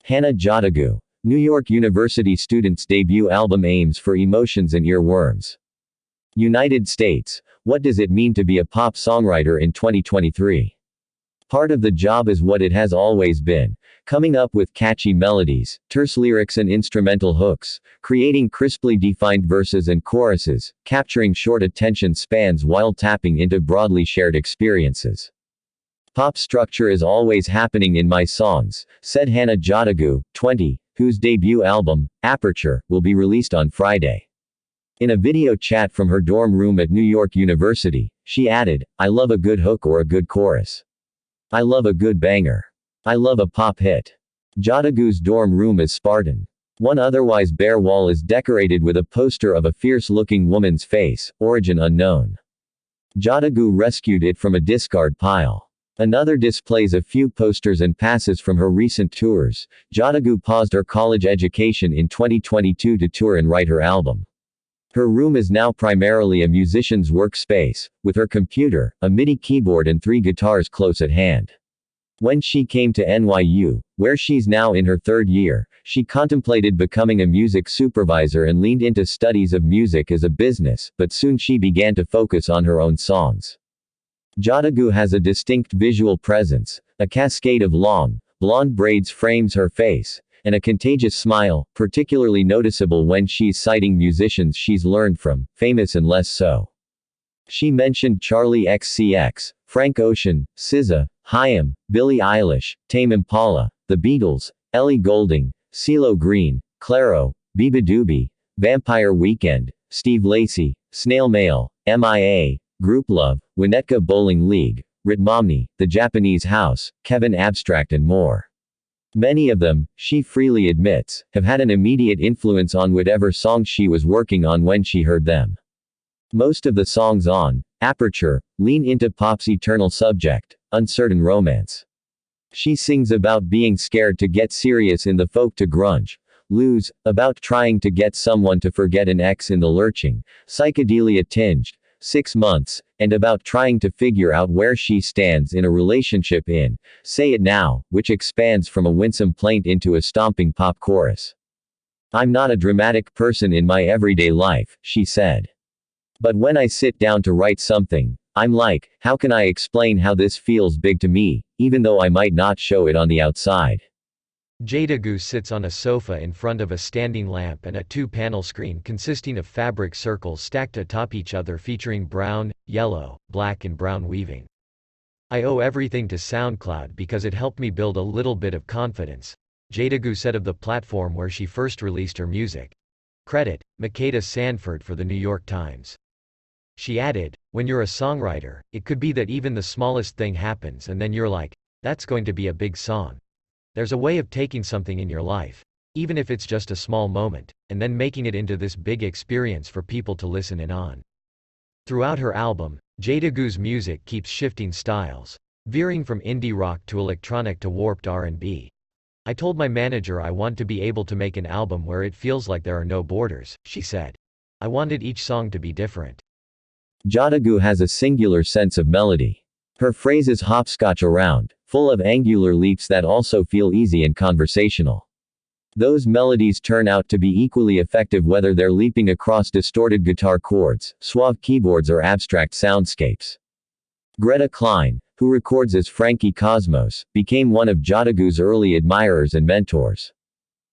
Hannah Jadagu, New York University student's debut album aims for emotions and earworms. United States, what does it mean to be a pop songwriter in 2023? Part of the job is what it has always been, coming up with catchy melodies, terse lyrics and instrumental hooks, creating crisply defined verses and choruses, capturing short attention spans while tapping into broadly shared experiences. Pop structure is always happening in my songs, said Hannah Jadagu, 20, whose debut album, Aperture, will be released on Friday. In a video chat from her dorm room at New York University, she added, "I love a good hook or a good chorus. I love a good banger. I love a pop hit." Jadagu's dorm room is Spartan. One otherwise bare wall is decorated with a poster of a fierce-looking woman's face, origin unknown. Jadagu rescued it from a discard pile. Another displays a few posters and passes from her recent tours. Jadagu paused her college education in 2022 to tour and write her album. Her room is now primarily a musician's workspace, with her computer, a MIDI keyboard and 3 guitars close at hand. When she came to NYU, where she's now in her 3rd year, she contemplated becoming a music supervisor and leaned into studies of music as a business, but soon she began to focus on her own songs. Jadagu has a distinct visual presence, a cascade of long, blonde braids frames her face, and a contagious smile, particularly noticeable when she's citing musicians she's learned from, famous and less so. She mentioned Charlie XCX, Frank Ocean, SZA, Haim, Billie Eilish, Tame Impala, The Beatles, Ellie Goulding, CeeLo Green, Clairo, Biba Doobie, Vampire Weekend, Steve Lacy, Snail Mail, MIA, Grouplove, Winnetka Bowling League, Ritmomni, The Japanese House, Kevin Abstract and more. Many of them, she freely admits, have had an immediate influence on whatever songs she was working on when she heard them. Most of the songs on Aperture lean into pop's eternal subject, uncertain romance. She sings about being scared to get serious in the folk to grunge, lose, about trying to get someone to forget an ex in the lurching, psychedelia-tinged, 6 months, and about trying to figure out where she stands in a relationship in Say It Now, which expands from a winsome plaint into a stomping pop chorus. "I'm not a dramatic person in my everyday life," she said. "But when I sit down to write something, I'm like, how can I explain how this feels big to me, even though I might not show it on the outside?" Jadagu sits on a sofa in front of a standing lamp and a 2-panel screen consisting of fabric circles stacked atop each other featuring brown, yellow, black and brown weaving. "I owe everything to SoundCloud because it helped me build a little bit of confidence," Jadagu said of the platform where she first released her music. Credit, Makeda Sanford for the New York Times. She added, "When you're a songwriter, it could be that even the smallest thing happens and then you're like, that's going to be a big song. There's a way of taking something in your life, even if it's just a small moment, and then making it into this big experience for people to listen in on." Throughout her album, Jadagu's music keeps shifting styles, veering from indie rock to electronic to warped R&B. "I told my manager I want to be able to make an album where it feels like there are no borders," she said. "I wanted each song to be different." Jadagu has a singular sense of melody. Her phrases hopscotch around, full of angular leaps that also feel easy and conversational. Those melodies turn out to be equally effective whether they're leaping across distorted guitar chords, suave keyboards or abstract soundscapes. Greta Klein, who records as Frankie Cosmos, became one of Jadagu's early admirers and mentors.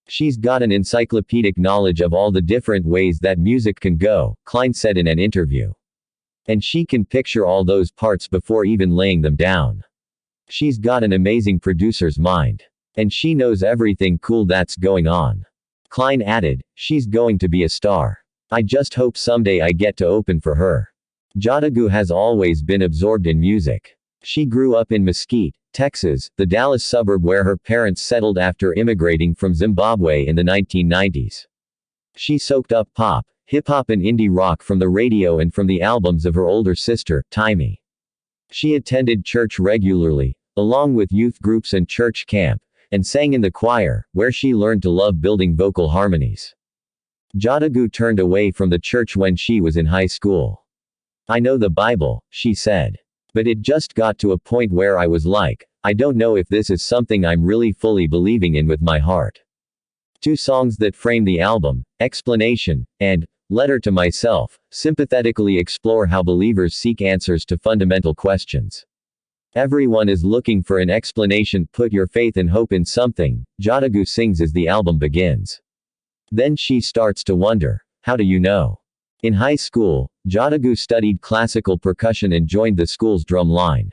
"She's got an encyclopedic knowledge of all the different ways that music can go," Klein said in an interview. "And she can picture all those parts before even laying them down. She's got an amazing producer's mind. And she knows everything cool that's going on." Klein added, "She's going to be a star. I just hope someday I get to open for her." Jadagu has always been absorbed in music. She grew up in Mesquite, Texas, the Dallas suburb where her parents settled after immigrating from Zimbabwe in the 1990s. She soaked up pop, hip-hop and indie rock from the radio and from the albums of her older sister, Taimi. She attended church regularly, along with youth groups and church camp, and sang in the choir, where she learned to love building vocal harmonies. Jadagu turned away from the church when she was in high school. "I know the Bible," she said. "But it just got to a point where I was like, I don't know if this is something I'm really fully believing in with my heart. Two songs that frame the album, Explanation, and Letter to Myself, sympathetically explore how believers seek answers to fundamental questions. Everyone is looking for an explanation. Put your faith and hope in something, Jadagu sings as the album begins. Then she starts to wonder, how do you know? In high school, Jadagu studied classical percussion and joined the school's drum line.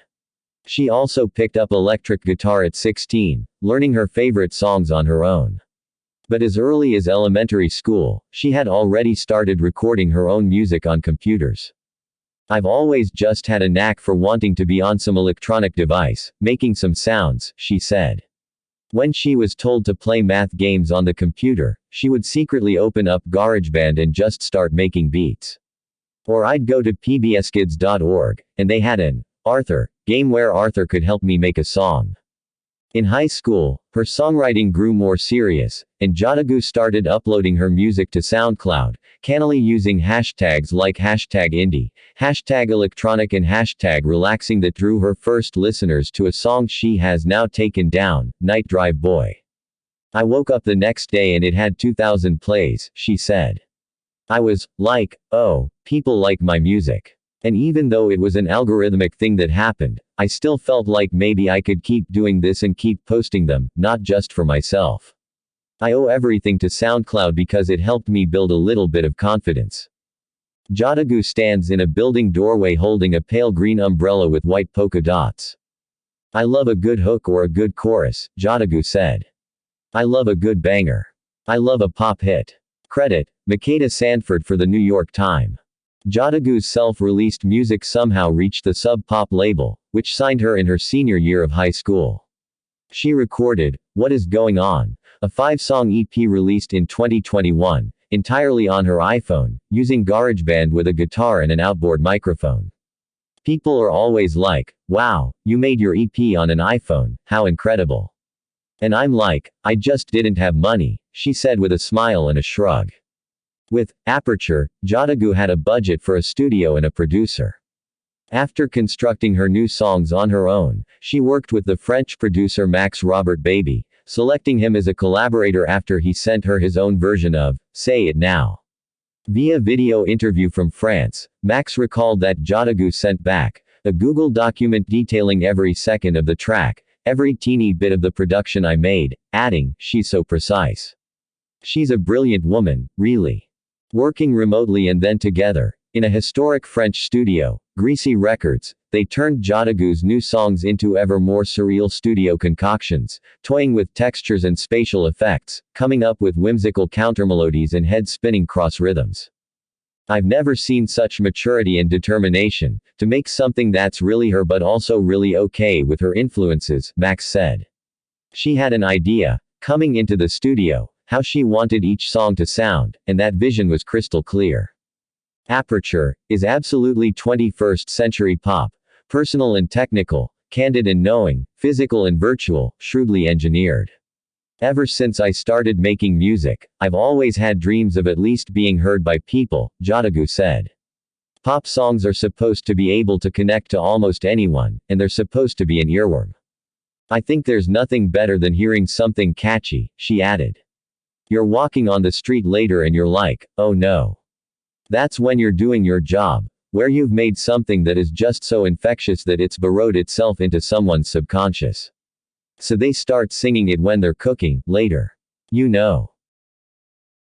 She also picked up electric guitar at 16, learning her favorite songs on her own. But as early as elementary school, she had already started recording her own music on computers. I've always just had a knack for wanting to be on some electronic device, making some sounds, she said. When she was told to play math games on the computer, she would secretly open up GarageBand and just start making beats. Or I'd go to pbskids.org, and they had an Arthur game where Arthur could help me make a song. In high school, her songwriting grew more serious, and Jadagu started uploading her music to SoundCloud, cannily using hashtags like #indie, #electronic and #relaxing that drew her first listeners to a song she has now taken down, Night Drive Boy. I woke up the next day and it had 2,000 plays, she said. I was like, oh, people like my music. And even though it was an algorithmic thing that happened, I still felt like maybe I could keep doing this and keep posting them, not just for myself. I owe everything to SoundCloud because it helped me build a little bit of confidence. Jadagu stands in a building doorway holding a pale green umbrella with white polka dots. I love a good hook or a good chorus, Jadagu said. I love a good banger. I love a pop hit. Credit, Makeda Sanford for the New York Times. Jadagu's self-released music somehow reached the Sub Pop label, which signed her in her senior year of high school. She recorded What Is Going On, a 5-song EP released in 2021, entirely on her iPhone, using GarageBand with a guitar and an outboard microphone. People are always like, wow, you made your EP on an iPhone, how incredible. And I'm like, I just didn't have money, she said with a smile and a shrug. With Aperture, Jadagu had a budget for a studio and a producer. After constructing her new songs on her own, she worked with the French producer Max Robert Baby, selecting him as a collaborator after he sent her his own version of Say It Now. Via video interview from France, Max recalled that Jadagu sent back a Google document detailing every second of the track, every teeny bit of the production I made, adding, she's so precise. She's a brilliant woman, really. Working remotely and then together, in a historic French studio, Greasy Records, they turned Jadagu's new songs into ever more surreal studio concoctions, toying with textures and spatial effects, coming up with whimsical countermelodies and head-spinning cross rhythms. I've never seen such maturity and determination, to make something that's really her but also really okay with her influences, Max said. She had an idea, coming into the studio, how she wanted each song to sound, and that vision was crystal clear. Aperture is absolutely 21st century pop, personal and technical, candid and knowing, physical and virtual, shrewdly engineered. Ever since I started making music, I've always had dreams of at least being heard by people, Jadagu said. Pop songs are supposed to be able to connect to almost anyone, and they're supposed to be an earworm. I think there's nothing better than hearing something catchy, she added. You're walking on the street later and you're like, oh no. That's when you're doing your job, where you've made something that is just so infectious that it's burrowed itself into someone's subconscious. So they start singing it when they're cooking, later. You know.